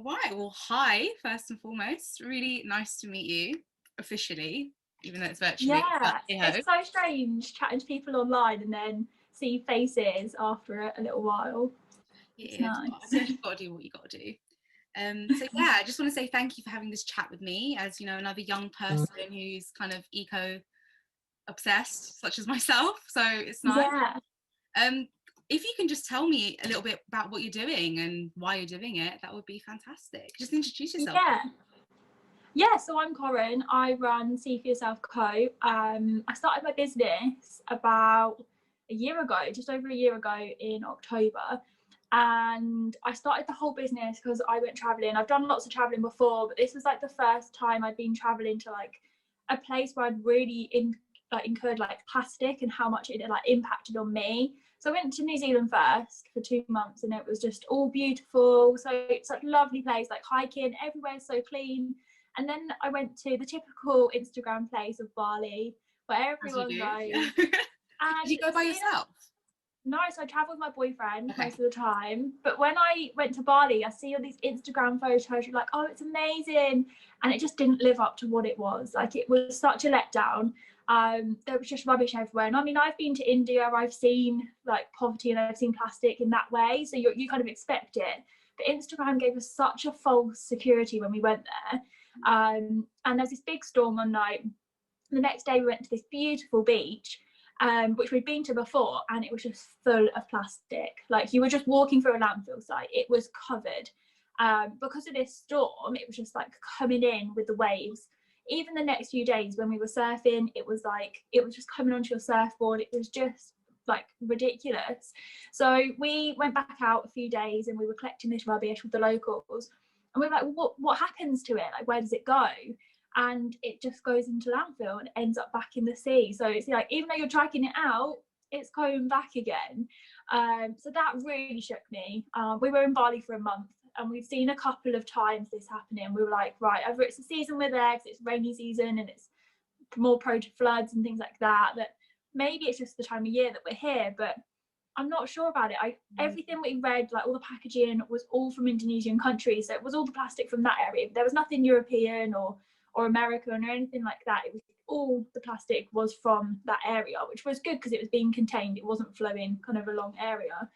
right, well, hi, first and foremost. Really nice to meet you officially, even though it's virtually. But Yeah, hey ho, it's so strange chatting to people online and then see faces after a little while. It's yeah, I nice. guess you've got to do what you got to do. So yeah, I just want to say thank you for having this chat with me, as you know, another young person who's kind of eco obsessed, such as myself. So it's nice. Yeah, Um, if you can just tell me a little bit about what you're doing and why you're doing it, that would be fantastic. Just introduce yourself. yeah. Yeah, so I'm Coren. I run SeaForYourselfCo. I started my business about a year ago, just over a year ago in October. And I started the whole business because I went traveling. I've done lots of traveling before, but this was like the first time I'd been traveling to like a place where I'd really incurred like plastic and how much it had like impacted on me. So I went to New Zealand first for 2 months, and it was just all beautiful. So it's like a lovely place, like hiking, everywhere's so clean. And then I went to the typical Instagram place of Bali, where As you everyone do. goes. Did you And go by yourself? no, so I travel with my boyfriend Okay. most of the time. But when I went to Bali, I see all these Instagram photos. You're like, oh, it's amazing, and it just didn't live up to what it was. Like, it was such a letdown. There was just rubbish everywhere. And I mean, I've been to India. I've seen like poverty, and I've seen plastic in that way. So you kind of expect it. But Instagram gave us such a false security when we went there. And there's this big storm one night. The next day we went to this beautiful beach, which we'd been to before, and it was just full of plastic. Like, you were just walking through a landfill site, it was covered. Because of this storm, it was just like coming in with the waves. Even the next few days when we were surfing, it was just coming onto your surfboard. It was just like ridiculous. So we went back out a few days and we were collecting this rubbish with the locals, and we were like, well, what happens to it? Like, where does it go? And it just goes into landfill and ends up back in the sea. So it's like, even though you're dragging it out, it's going back again. So that really shook me. We were in Bali for a month, and we've seen a couple of times this happening. We were like, right, either it's the season we're there because it's rainy season and it's more prone to floods and things like that, that maybe it's just the time of year that we're here, but I'm not sure about it. Everything we read, like all the packaging, was all from Indonesian countries. So it was all the plastic from that area. There was nothing European or American or anything like that. It was all the plastic was from that area, which was good because it was being contained. It wasn't flowing kind of a long area.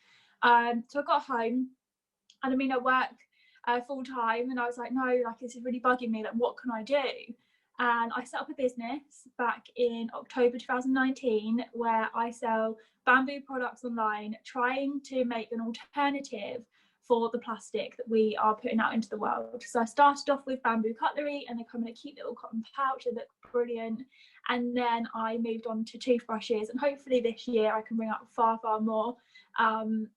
So I got home, and I mean, I work full time, and I was like, no, like, this is really bugging me. Like, what can I do? And I set up a business back in October 2019 where I sell bamboo products online, trying to make an alternative for the plastic that we are putting out into the world. So I started off with bamboo cutlery, and they come in a cute little cotton pouch. They look brilliant. And then I moved on to toothbrushes, and hopefully this year I can bring out far, far more. And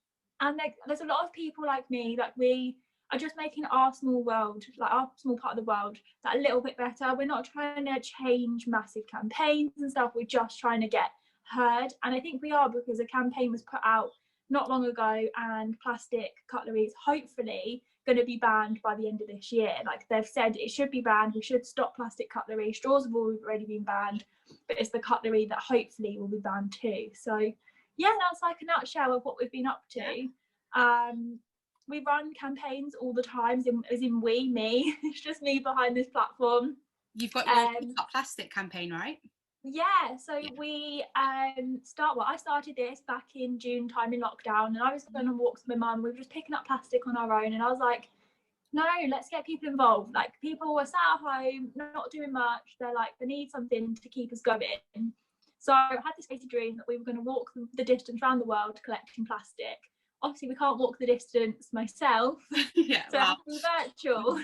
there's a lot of people like me, like we are just making our small world, like our small part of the world, that a little bit better. We're not trying to change massive campaigns and stuff. We're just trying to get heard. And I think we are, because a campaign was put out not long ago, and plastic cutlery is hopefully going to be banned by the end of this year. Like, they've said it should be banned. We should stop plastic cutlery. Straws have already been banned, but it's the cutlery that hopefully will be banned too. So yeah, that's like a nutshell of what we've been up to. We run campaigns all the time, as in me. It's just me behind this platform. You've got your Stop Plastic campaign, right? Yeah, so we I started this back in June time in lockdown, and I was going on walks with my mum. We were just picking up plastic on our own, and I was like, no, let's get people involved. Like, people were sat at home, not doing much. They're like, they need something to keep us going. So I had this crazy dream that we were going to walk the distance around the world collecting plastic. Obviously, we can't walk the distance myself, Yeah, so wow. it has to be virtual.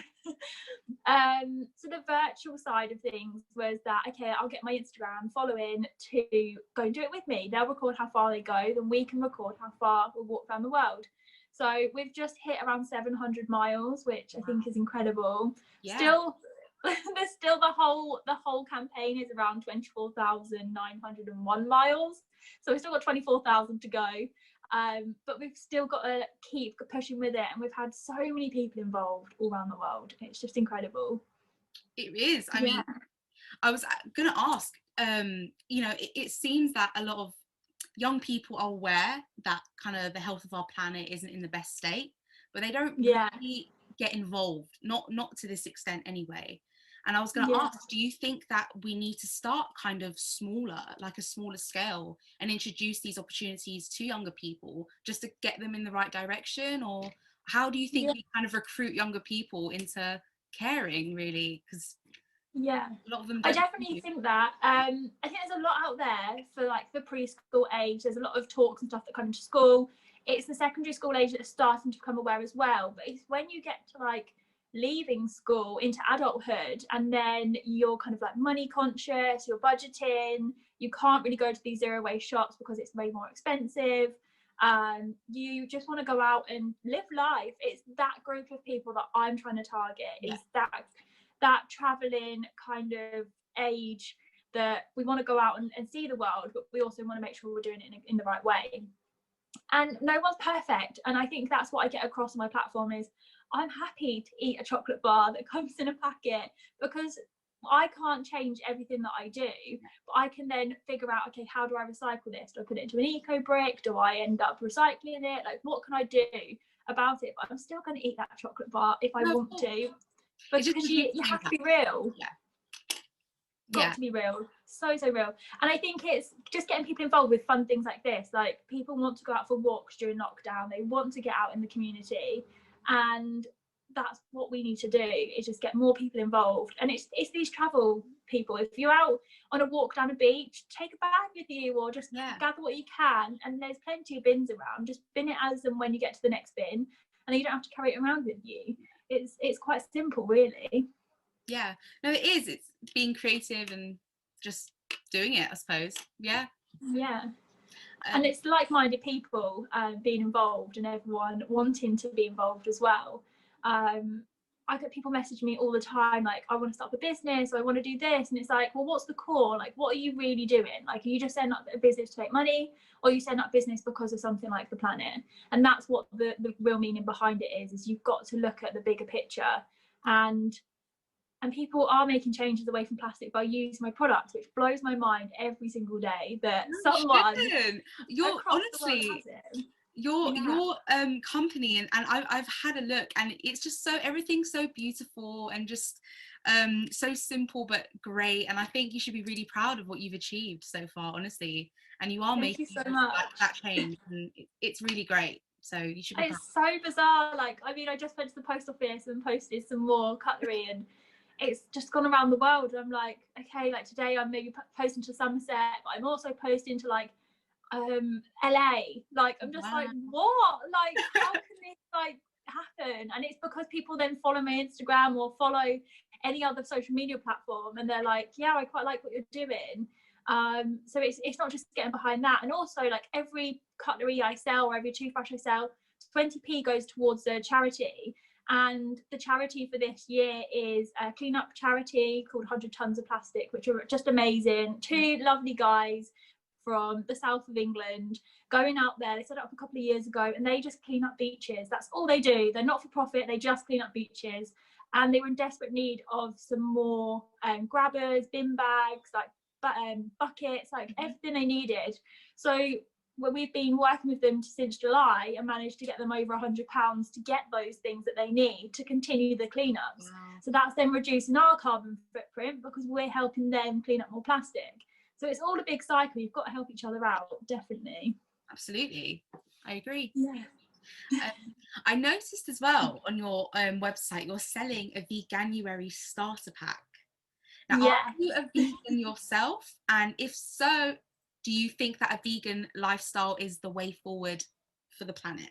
So the virtual side of things was that, okay, I'll get my Instagram following to go and do it with me. They'll record how far they go, then we can record how far we'll walk around the world. So we've just hit around 700 miles, which I think is incredible. Yeah. There's still the whole campaign is around 24,901 miles. So we've still got 24,000 to go. But we've still got to keep pushing with it, and we've had so many people involved all around the world. It's just incredible. It is. I mean, I was going to ask, it seems that a lot of young people are aware that kind of the health of our planet isn't in the best state, but they don't really get involved, not to this extent anyway. And I was going to ask, do you think that we need to start kind of smaller, like a smaller scale, and introduce these opportunities to younger people just to get them in the right direction? Or how do you think we kind of recruit younger people into caring, really? Because yeah, a lot of them I don't. definitely think that. I think there's a lot out there for like the preschool age. There's a lot of talks and stuff that come into school. It's the secondary school age that's starting to become aware as well. But it's when you get to like leaving school into adulthood, and then you're kind of like money conscious, you're budgeting, you can't really go to these zero waste shops because it's way more expensive. You just want to go out and live life. It's that group of people that I'm trying to target. Is that traveling kind of age, that we want to go out and see the world, but we also want to make sure we're doing it in the right way. And no one's perfect, and I think that's what I get across on my platform is I'm happy to eat a chocolate bar that comes in a packet, because I can't change everything that I do, but I can then figure out, okay, how do I recycle this? Do I put it into an eco brick? Do I end up recycling it? Like, what can I do about it? But I'm still going to eat that chocolate bar if I want to, but because you have to be real. Got to be real, so real. And I think it's just getting people involved with fun things like this. Like, people want to go out for walks during lockdown, they want to get out in the community, and that's what we need to do, is just get more people involved. And it's these travel people. If you're out on a walk down a beach, take a bag with you, or just gather what you can, and there's plenty of bins around. Just bin it as and when you get to the next bin, and you don't have to carry it around with you. It's quite simple, really. Yeah, no, it is. It's being creative and just doing it, I suppose. Yeah. And it's like-minded people being involved, and everyone wanting to be involved as well. I get people messaging me all the time, like, I want to start a business, or I want to do this, and it's like, well, what's the core? Like, what are you really doing? Like, are you just setting up a business to make money, or are you setting up business because of something like the planet? And that's what the real meaning behind it is you've got to look at the bigger picture. And people are making changes away from plastic by using my products, which blows my mind every single day that someone you're honestly your company, and I've had a look, and it's just everything's so beautiful and just so simple but great. And I think you should be really proud of what you've achieved so far, honestly. And you are making that change, and it's really great. So you should be proud. It's so bizarre. Like, I mean, I just went to the post office and posted some more cutlery, and it's just gone around the world. I'm like, okay, like today I'm maybe posting to Somerset, but I'm also posting to like LA. Like, I'm just like, what? Like, how can this like happen? And it's because people then follow my Instagram or follow any other social media platform, and they're like, yeah, I quite like what you're doing. So it's not just getting behind that. And also, like, every cutlery I sell or every toothbrush I sell, 20p goes towards a charity. And the charity for this year is a clean-up charity called 100 Tons of Plastic, which are just amazing. Two lovely guys from the south of England going out there. They set it up a couple of years ago, and they just clean up beaches. That's all they do. They're not for profit. They just clean up beaches. And they were in desperate need of some more grabbers, bin bags, like buckets, like everything they needed. So we've been working with them since July and managed to get them over £100 to get those things that they need to continue the cleanups. Wow. So that's then reducing our carbon footprint because we're helping them clean up more plastic. So it's all a big cycle. You've got to help each other out, definitely. Absolutely, I agree. Yeah. I noticed as well on your website, you're selling a Veganuary starter pack. Now, are you a vegan yourself? And if so, do you think that a vegan lifestyle is the way forward for the planet?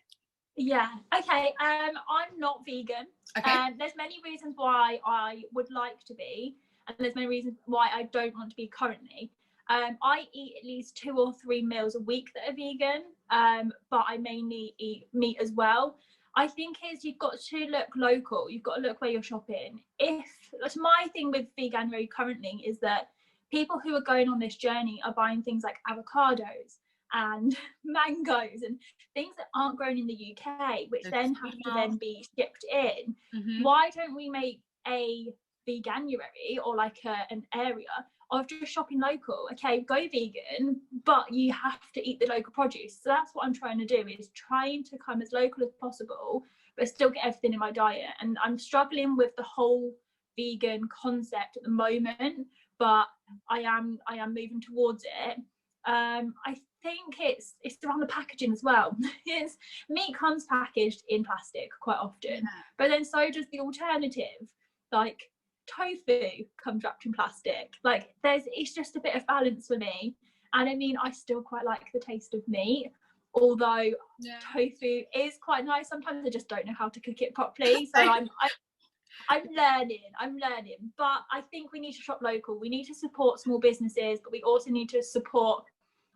Yeah. Okay. I'm not vegan. Okay. There's many reasons why I would like to be, and there's many reasons why I don't want to be currently. I eat at least 2 or 3 meals a week that are vegan, but I mainly eat meat as well. I think you've got to look local. You've got to look where you're shopping. My thing with Veganuary currently is that people who are going on this journey are buying things like avocados and mangoes and things that aren't grown in the UK, which then have to then be shipped in. Mm-hmm. Why don't we make a Veganuary or like an area of just shopping local? Okay, go vegan, but you have to eat the local produce. So that's what I'm trying to do, is trying to come as local as possible, but still get everything in my diet. And I'm struggling with the whole vegan concept at the moment, but I am moving towards it. I think it's around the packaging as well. Meat comes packaged in plastic quite often, but then so does the alternative. Like tofu comes wrapped in plastic. Like it's just a bit of balance for me. And I mean, I still quite like the taste of meat, although tofu is quite nice. Sometimes I just don't know how to cook it properly, so I'm learning, but I think we need to shop local. We need to support small businesses, but we also need to support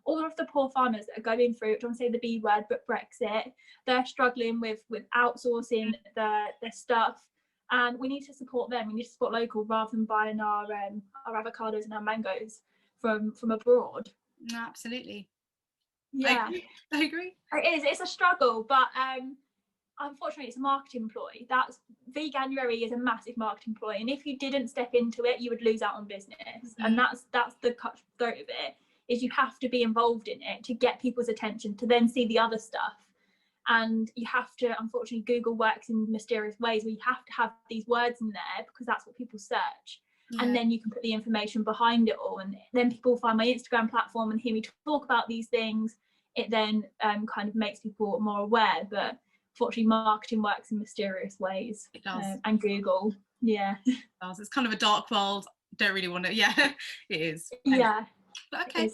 all of the poor farmers that are going through, I don't want to say the B word, but Brexit. They're struggling with outsourcing their stuff, and we need to support them. We need to support local rather than buying our avocados and our mangoes from abroad. Absolutely. Yeah, I agree. It's a struggle, but unfortunately it's a marketing ploy. That's veganuary is a massive marketing ploy, and if you didn't step into it, you would lose out on business. And that's the cutthroat of it, is you have to be involved in it to get people's attention, to then see the other stuff. And you have to, unfortunately, Google works in mysterious ways where you have to have these words in there because that's what people search. And then you can put the information behind it all, and then people find my Instagram platform and hear me talk about these things. It then kind of makes people more aware. But unfortunately, marketing works in mysterious ways. It does. And Google, it does. It's kind of a dark world. Don't really want to. Yeah, it is. But okay.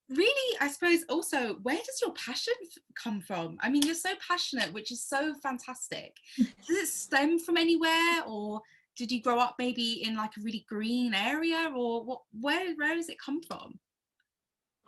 Really, I suppose also, where does your passion come from? I mean, you're so passionate, which is so fantastic. Does it stem from anywhere, or did you grow up maybe in like a really green area, or what? Where does it come from?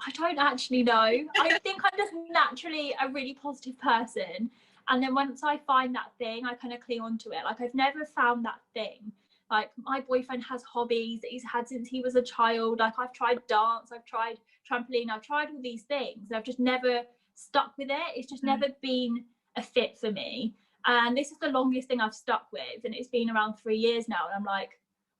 I don't actually know. I think I'm just naturally a really positive person, and then once I find that thing, I kind of cling on to it. Like, I've never found that thing. Like, my boyfriend has hobbies that he's had since he was a child. Like, I've tried dance, I've tried trampoline, I've tried all these things. I've just never stuck with it. It's just never been a fit for me. And this is the longest thing I've stuck with, and it's been around 3 years now. And I'm like,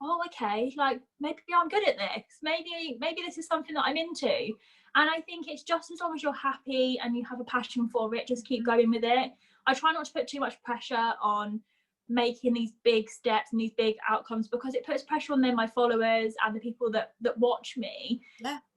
oh, okay, like maybe I'm good at this. Maybe this is something that I'm into. And I think it's just as long as you're happy and you have a passion for it, just keep going with it. I try not to put too much pressure on making these big steps and these big outcomes, because it puts pressure on then my followers and the people that watch me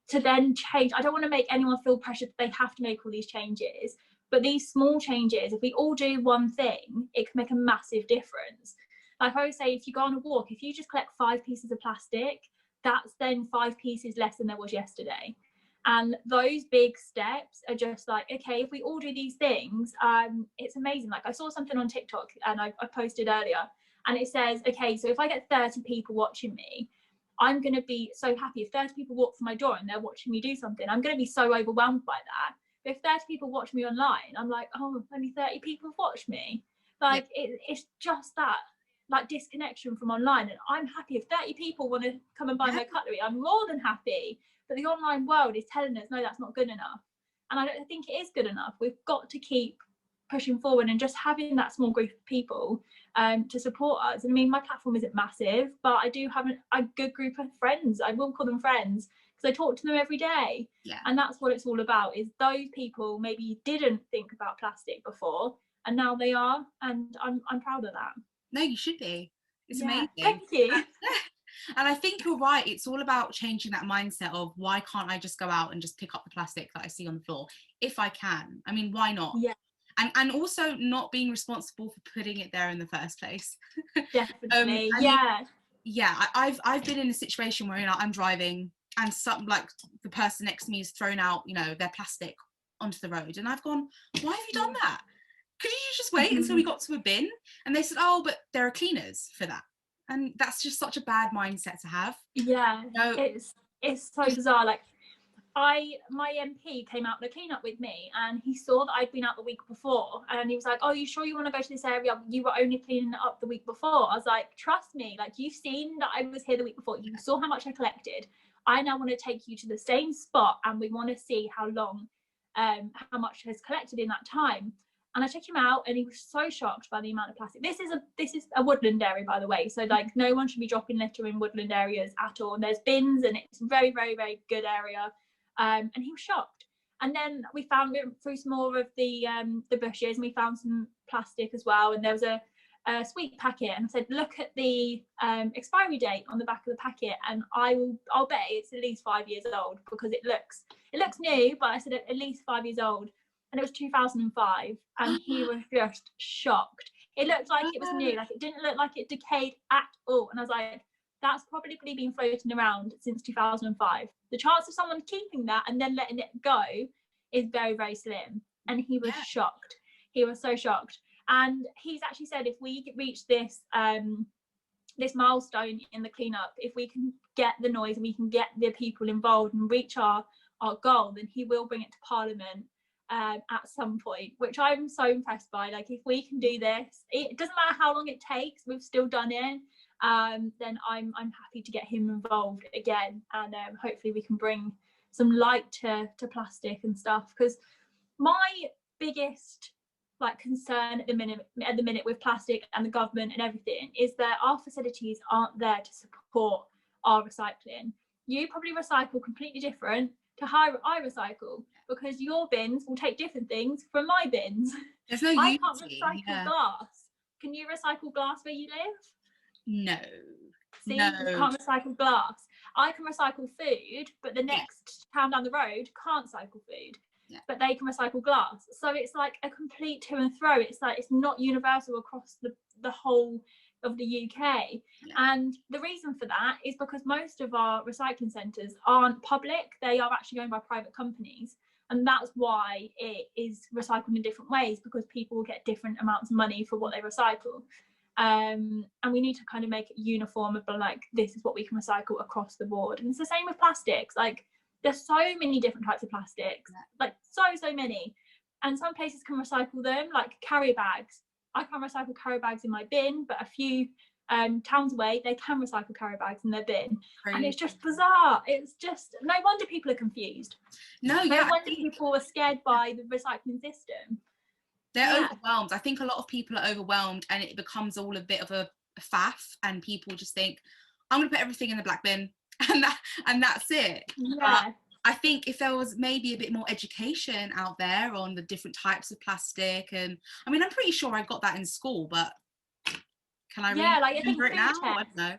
to then change. I don't want to make anyone feel pressured that they have to make all these changes. But these small changes, if we all do one thing, it can make a massive difference. Like I always say, if you go on a walk, if you just collect 5 pieces of plastic, that's then 5 pieces less than there was yesterday. And those big steps are just like, okay, if we all do these things, it's amazing. Like, I saw something on TikTok, and I posted earlier, and it says, okay, so if I get 30 people watching me, I'm going to be so happy. If 30 people walk through my door and they're watching me do something, I'm going to be so overwhelmed by that. But if 30 people watch me online, I'm like, oh, only 30 people watch me. Like, it's just that, like, disconnection from online. And I'm happy if 30 people want to come and buy my cutlery, I'm more than happy. But the online world is telling us, no, that's not good enough. And I don't think it is good enough. We've got to keep pushing forward and just having that small group of people to support us. I mean, my platform isn't massive, but I do have a good group of friends. I will call them friends, because I talk to them every day. And that's what it's all about, is those people maybe didn't think about plastic before, and now they are. And I'm proud of that. No, you should be. It's amazing. Thank you. And I think you're right. It's all about changing that mindset of, why can't I just go out and just pick up the plastic that I see on the floor if I can? I mean, why not? And also not being responsible for putting it there in the first place. Definitely. I've been in a situation where, you know, I'm driving and some, like, the person next to me has thrown out, you know, their plastic onto the road, and I've gone, why have you done that? Could you just wait until we got to a bin? And they said, oh, but there are cleaners for that. And that's just such a bad mindset to have. It's so bizarre. Like, my MP came out on a clean up with me, and he saw that I'd been out the week before, and he was like, oh, you sure you want to go to this area? You were only cleaning it up the week before. I was like, trust me, like, you've seen that I was here the week before, you saw how much I collected. I now want to take you to the same spot, and we want to see how much has collected in that time. And I checked him out, and he was so shocked by the amount of plastic. This is a woodland area, by the way. So, like, no one should be dropping litter in woodland areas at all. And there's bins, and it's a very, very, very good area. And he was shocked. And then we found it through some more of the bushes, and we found some plastic as well. And there was a sweet packet, and I said, look at the expiry date on the back of the packet, and I'll bet it's at least 5 years old, because it looks new, but I said at least 5 years old. And it was 2005, and he was just shocked. It looked like it was new, like it didn't look like it decayed at all. And I was like, that's probably been floating around since 2005. The chance of someone keeping that and then letting it go is very, very slim. And he was shocked. He was so shocked. And he's actually said, if we reach this this milestone in the cleanup, if we can get the noise and we can get the people involved and reach our goal, then he will bring it to Parliament at some point, which I'm so impressed by. Like, if we can do this, it doesn't matter how long it takes, we've still done it. Then I'm happy to get him involved again, and hopefully we can bring some light to plastic and stuff. Because my biggest concern at the minute with plastic and the government and everything is that our facilities aren't there to support our recycling. You probably recycle completely different to how I recycle, because your bins will take different things from my bins. There's no I unity. can't recycle glass. Can you recycle glass where you live? No. See, no. You can't recycle glass. I can recycle food, but the next town down the road can't recycle food. Yeah. But they can recycle glass. So it's like a complete to and fro. It's like it's not universal across the whole of the UK. Yeah. And the reason for that is because most of our recycling centres aren't public. They are actually owned by private companies. And that's why it is recycled in different ways, because people get different amounts of money for what they recycle. And we need to kind of make it uniform, but like, this is what we can recycle across the board. And it's the same with plastics. Like, there's so many different types of plastics, like so many. And some places can recycle them, like carrier bags. I can't recycle carrier bags in my bin, but a few towns away, they can recycle carrier bags in their bin. Crazy. And it's just bizarre. It's just, no wonder people are confused. No wonder people are scared by the recycling system. They're overwhelmed. I think a lot of people are overwhelmed, and it becomes all a bit of a faff, and people just think, I'm going to put everything in the black bin, and that's it. Yeah. I think if there was maybe a bit more education out there on the different types of plastic, and I mean, I'm pretty sure I got that in school, but can I remember it now? I don't know.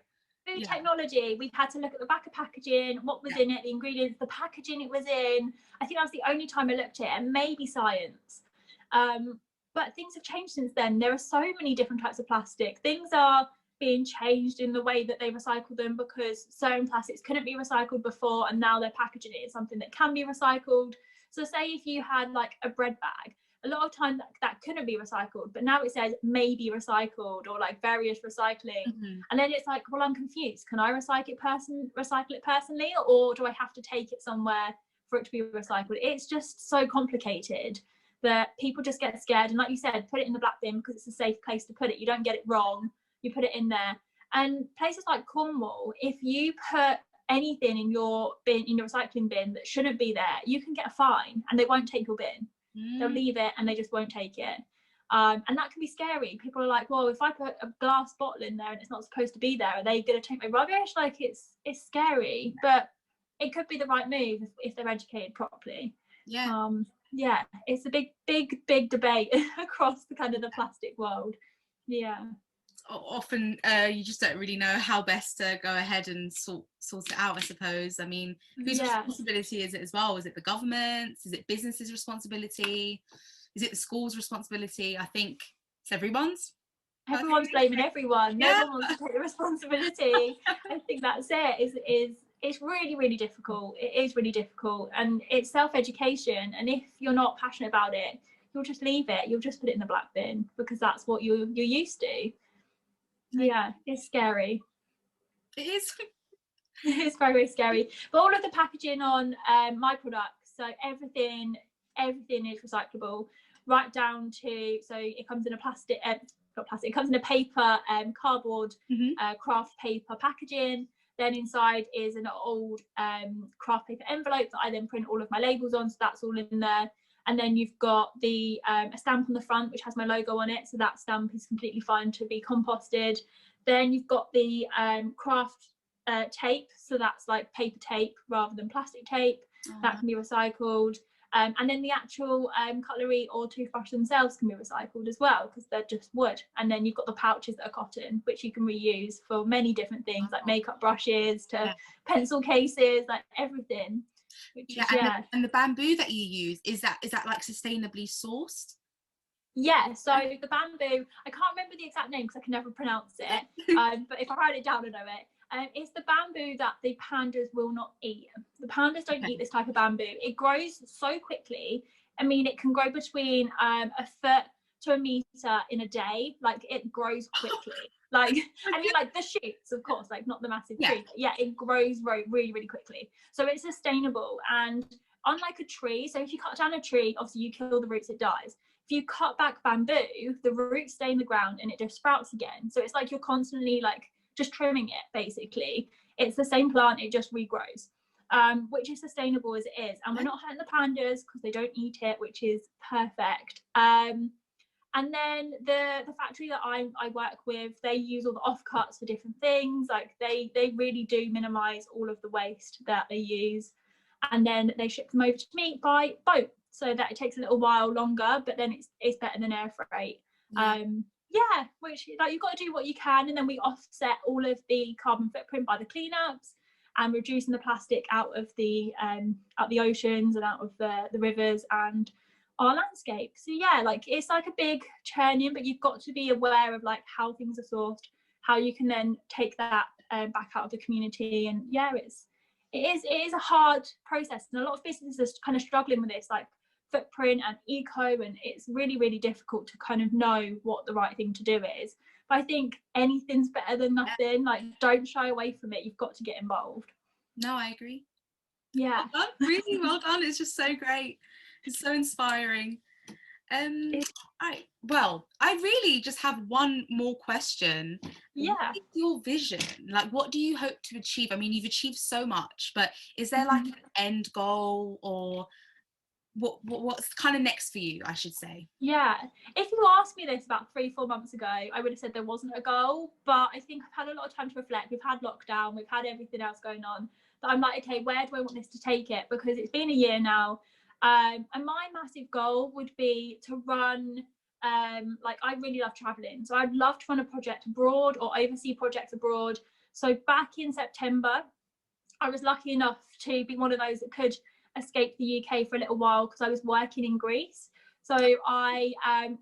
Food technology, we've had to look at the back of packaging, what was in it, the ingredients, the packaging it was in. I think that's the only time I looked at it, and maybe science. But things have changed since then. There are so many different types of plastic. Things are being changed in the way that they recycle them, because certain plastics couldn't be recycled before, and now they're packaging it as something that can be recycled. So say if you had like a bread bag, a lot of times that couldn't be recycled, but now it says maybe recycled, or like various recycling. Mm-hmm. And then it's like, well, I'm confused. Can I recycle it personally, or do I have to take it somewhere for it to be recycled? It's just so complicated that people just get scared. And like you said, put it in the black bin because it's a safe place to put it. You don't get it wrong. You put it in there. And places like Cornwall, if you put anything in your bin, in your recycling bin that shouldn't be there, you can get a fine, and they won't take your bin. They'll leave it, and they just won't take it. And that can be scary. People are like, well, if I put a glass bottle in there and it's not supposed to be there, are they going to take my rubbish? Like, it's scary, but it could be the right move if they're educated properly. Yeah, it's a big debate across the kind of the plastic world. Yeah. Often you just don't really know how best to go ahead and sort it out, I suppose. I mean, whose responsibility is it as well? Is it the government's? Is it businesses' responsibility? Is it the school's responsibility? I think it's everyone's. Everyone's blaming everyone. No one wants to take the responsibility. I think that's it. It's really, really difficult. It is really difficult, and it's self-education. And if you're not passionate about it, you'll just leave it. You'll just put it in the black bin because that's what you're used to. Yeah, it's scary. It is. It's very, very scary. But all of the packaging on my products, so everything is recyclable, right down to, so it comes in a plastic, not plastic, it comes in a paper, cardboard, craft paper packaging. Then inside is an old craft paper envelope that I then print all of my labels on, so that's all in there. And then you've got the a stamp on the front which has my logo on it, so that stamp is completely fine to be composted. Then you've got the craft tape, so that's like paper tape rather than plastic tape. That can be recycled. And then the actual cutlery or toothbrush themselves can be recycled as well, because they're just wood. And then you've got the pouches that are cotton, which you can reuse for many different things, like makeup brushes to pencil cases, like everything. Which is, and the bamboo that you use, is that like sustainably sourced? Yeah, so the bamboo, I can't remember the exact name because I can never pronounce it, but if I write it down, I know it. It's the bamboo that the pandas will not eat. The pandas don't eat this type of bamboo. It grows so quickly. I mean, it can grow between a foot to a meter in a day. Like, it grows quickly. Like, I mean, like the shoots, of course, like not the massive tree. But yeah, it grows really, really quickly. So it's sustainable. And unlike a tree, so if you cut down a tree, obviously you kill the roots, it dies. If you cut back bamboo, the roots stay in the ground and it just sprouts again. So it's like you're constantly like just trimming it, basically. It's the same plant, it just regrows, which is sustainable as it is. And we're not hurting the pandas because they don't eat it, which is perfect. And then the factory that I work with, they use all the offcuts for different things. Like they really do minimize all of the waste that they use. And then they ship them over to me by boat, so that it takes a little while longer, but then it's better than air freight. Which, like, you've got to do what you can, and then we offset all of the carbon footprint by the cleanups and reducing the plastic out of the oceans and out of the rivers and our landscape. So yeah, like it's like a big churning, but you've got to be aware of like how things are sourced, how you can then take that back out of the community. And yeah, it is a hard process, and a lot of businesses are kind of struggling with this, like footprint and eco, and it's really, really difficult to kind of know what the right thing to do is. But I think anything's better than nothing. Like, don't shy away from it. You've got to get involved. No, I agree. Yeah. Well done. Really well done. It's just so great. It's so inspiring. Well, I really just have one more question. Yeah. What is your vision? Like, what do you hope to achieve? I mean, you've achieved so much, but is there like an end goal, or what's kind of next for you, I should say? Yeah, if you asked me this about 3-4 months ago, I would have said there wasn't a goal, but I think I've had a lot of time to reflect. We've had lockdown, we've had everything else going on, but I'm like, okay, where do I want this to take it? Because it's been a year now, and my massive goal would be to run, like, I really love traveling, so I'd love to run a project abroad or oversee projects abroad. So back in September, I was lucky enough to be one of those that could escape the UK for a little while because I was working in Greece. So I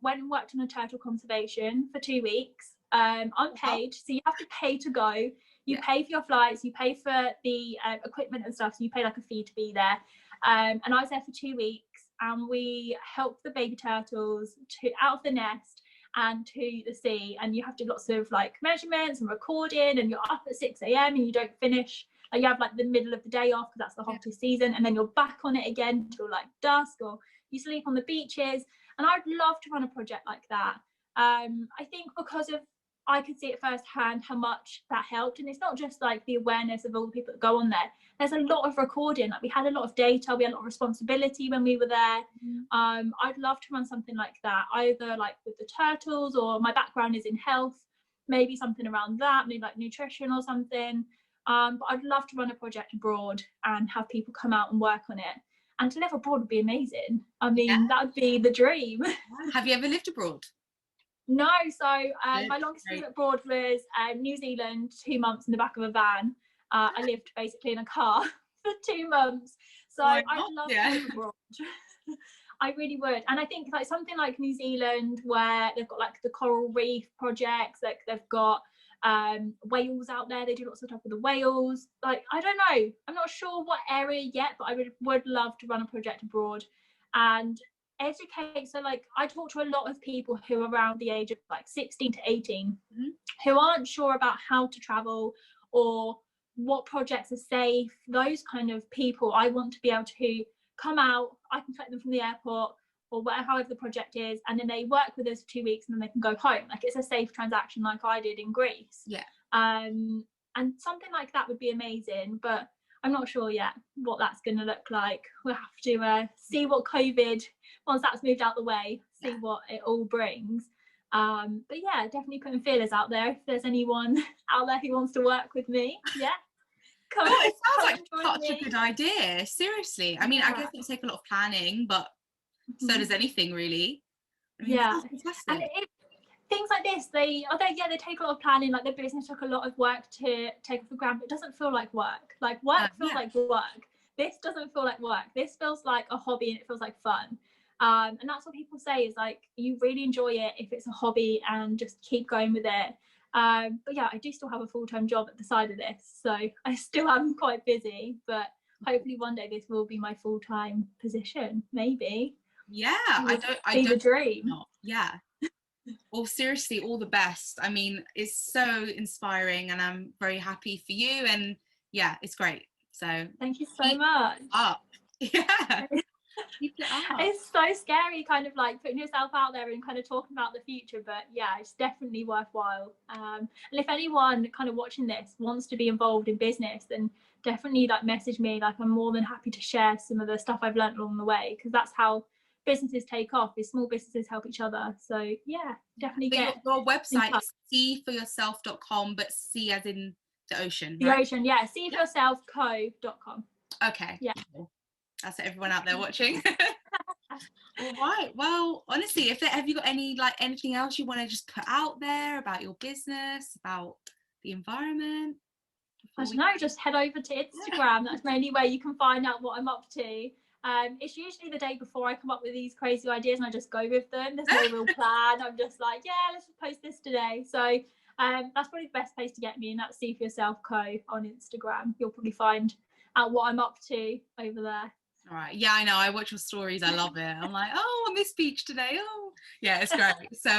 went and worked on a turtle conservation for 2 weeks, unpaid. So you have to pay to go. You pay for your flights, you pay for the equipment and stuff. So you pay like a fee to be there. And I was there for 2 weeks, and we helped the baby turtles out of the nest and to the sea. And you have to do lots of like measurements and recording, and you're up at 6 a.m. and you don't finish. Like, you have like the middle of the day off because that's the hottest season, and then you're back on it again till like dusk, or you sleep on the beaches. And I'd love to run a project like that. I think because of, I could see it firsthand how much that helped. And it's not just like the awareness of all the people that go on there. There's a lot of recording. Like, we had a lot of data, we had a lot of responsibility when we were there. I'd love to run something like that, either like with the turtles, or my background is in health, maybe something around that, maybe like nutrition or something. But I'd love to run a project abroad and have people come out and work on it. And to live abroad would be amazing. I mean, that would be the dream. Have you ever lived abroad? No, so my longest trip abroad was New Zealand, 2 months in the back of a van. I lived basically in a car for 2 months. So I'd love to live abroad. I really would. And I think like something like New Zealand, where they've got like the coral reef projects, like they've got whales out there, they do lots of stuff with the whales. Like, I don't know, I'm not sure what area yet, but I would love to run a project abroad and educate. So like, I talk to a lot of people who are around the age of like 16 to 18 who aren't sure about how to travel or what projects are safe. Those kind of people, I want to be able to come out, I can collect them from the airport or whatever, however the project is, and then they work with us for 2 weeks and then they can go home. Like, it's a safe transaction, like I did in Greece. And something like that would be amazing, but I'm not sure yet what that's going to look like. We'll have to see what COVID, once that's moved out the way, see what it all brings. But yeah, definitely putting feelers out there if there's anyone out there who wants to work with me. Come Oh, it sounds like join such me. a good idea. Seriously. I mean, I guess it'll take a lot of planning, but so does anything really. I mean, Yeah, it sounds and fantastic. things like this, they take a lot of planning. Like the business took a lot of work to take off the ground, but it doesn't feel like work. Like work feels like work. This doesn't feel like work. This feels like a hobby and it feels like fun. And that's what people say is like, you really enjoy it if it's a hobby and just keep going with it. But yeah, I do still have a full-time job at the side of this, so I still am quite busy, but hopefully one day this will be my full-time position, maybe. Yeah, I The don't dream. not. Yeah. Well, seriously, all the best. I mean, it's so inspiring and I'm very happy for you. And yeah, it's great. So Thank you so much. Up. Yeah. Keep it up. It's so scary kind of like putting yourself out there and kind of talking about the future, but yeah, it's definitely worthwhile. And if anyone kind of watching this wants to be involved in business, then definitely like message me. Like I'm more than happy to share some of the stuff I've learned along the way, because that's how businesses take off, is small businesses help each other. So yeah, definitely So get your website is SeaForYourself.com, but sea as in the ocean, the right? ocean. Yeah, SeaForYourselfCo.com. Okay. Yeah. Cool. That's everyone out there watching. All right. Well, honestly, have you got anything else you want to just put out there about your business, about the environment? I don't know, just head over to Instagram. That's mainly where you can find out what I'm up to. It's usually the day before I come up with these crazy ideas and I just go with them. There's no real plan. I'm just like, yeah, let's just post this today. So that's probably the best place to get me, and that's SeaForYourselfCo on Instagram. You'll probably find out what I'm up to over there. All right. Yeah, I know. I watch your stories. I love it. I'm like, oh, on this beach today. Oh, yeah, it's great. So,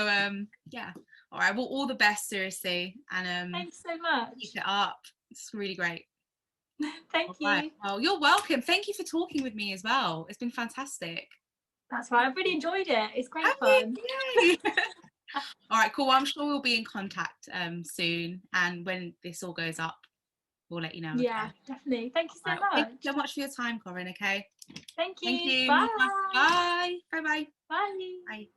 yeah. All right. Well, all the best, seriously. And Thanks so much. keep it up. It's really great. Thank you. Right. Well, you're welcome. Thank you for talking with me as well. It's been fantastic. That's right. I've really enjoyed it. It's great Yay. fun. All right, cool. I'm sure we'll be in contact soon. And when this all goes up, we'll let you know. Yeah, okay? definitely. Thank you so much. Thank you so much for your time, Coren, okay? Thank you. Thank you. Bye. Bye. Bye-bye. Bye. Bye.